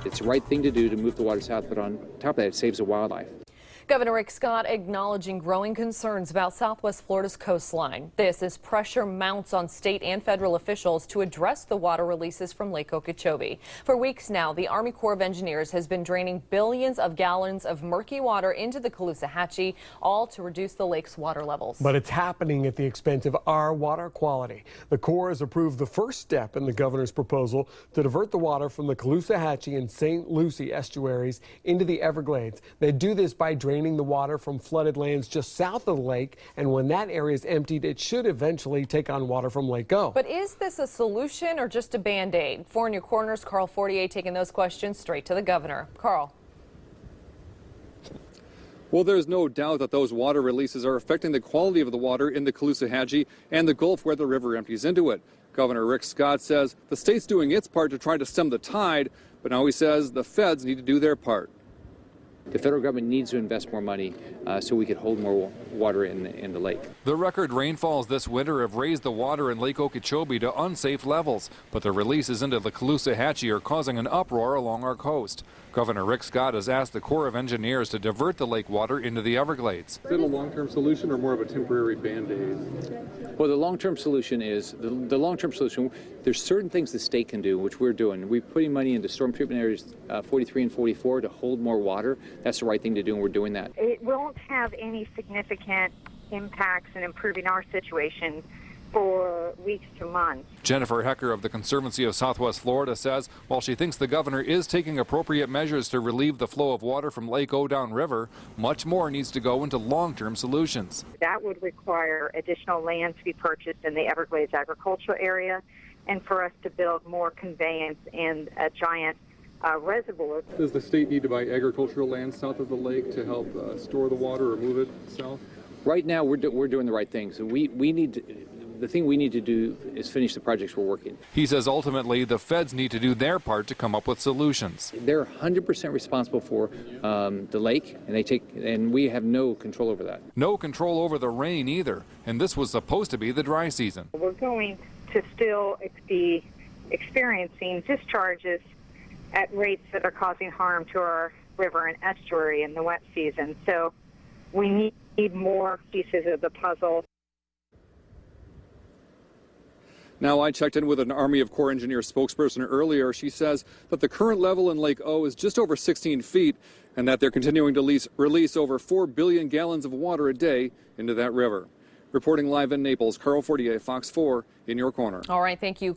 It's the right thing to do to move the water south, but on top of that, it saves the wildlife. Governor Rick Scott acknowledging growing concerns about Southwest Florida's coastline. This as pressure mounts on state and federal officials to address the water releases from Lake Okeechobee. For weeks now, the Army Corps of Engineers has been draining billions of gallons of murky water into the Caloosahatchee, all to reduce the lake's water levels. But it's happening at the expense of our water quality. The Corps has approved the first step in the governor's proposal to divert the water from the Caloosahatchee and St. Lucie estuaries into the Everglades. They do this by draining the water from flooded lands just south of the lake, and when that area is emptied, it should eventually take on water from Lake O. But is this a solution or just a Band-Aid? 4 in your corners, Carl Fortier taking those questions straight to the governor. Carl. Well, there's no doubt that those water releases are affecting the quality of the water in the Caloosahatchee and the Gulf where the river empties into it. Governor Rick Scott says the state's doing its part to try to stem the tide, but now he says the feds need to do their part. The federal government needs to invest more money so we could hold more water in the lake. The record rainfalls this winter have raised the water in Lake Okeechobee to unsafe levels, but the releases into the Caloosahatchee are causing an uproar along our coast. Governor Rick Scott has asked the Corps of Engineers to divert the lake water into the Everglades. Is it a long-term solution or more of a temporary Band-Aid? Well, the long-term solution is, the long-term solution, there's certain things the state can do, which we're doing. We're putting money into storm treatment areas 43 and 44 to hold more water. That's the right thing to do, and we're doing that. It won't have any significant impacts in improving our situation for weeks to months. Jennifer Hecker of the Conservancy of Southwest Florida says while she thinks the governor is taking appropriate measures to relieve the flow of water from Lake O downriver, much more needs to go into long-term solutions. That would require additional land to be purchased in the Everglades agricultural area and for us to build more conveyance and a giant reservoir. Does the state need to buy agricultural land south of the lake to help store the water or move it south? Right now, we're doing the right things. The thing we need to do is finish the projects we're working. He says ultimately the feds need to do their part to come up with solutions. They're 100% responsible for the lake, and we have no control over that. No control over the rain either, and this was supposed to be the dry season. We're going to still be experiencing discharges at rates that are causing harm to our river and estuary in the wet season. So we need more pieces of the puzzle. Now, I checked in with an Army Corps of Engineers spokesperson earlier. She says that the current level in Lake O is just over 16 feet and that they're continuing to release over 4 billion gallons of water a day into that river. Reporting live in Naples, Carl Fortier, Fox 4 in your corner. All right, thank you.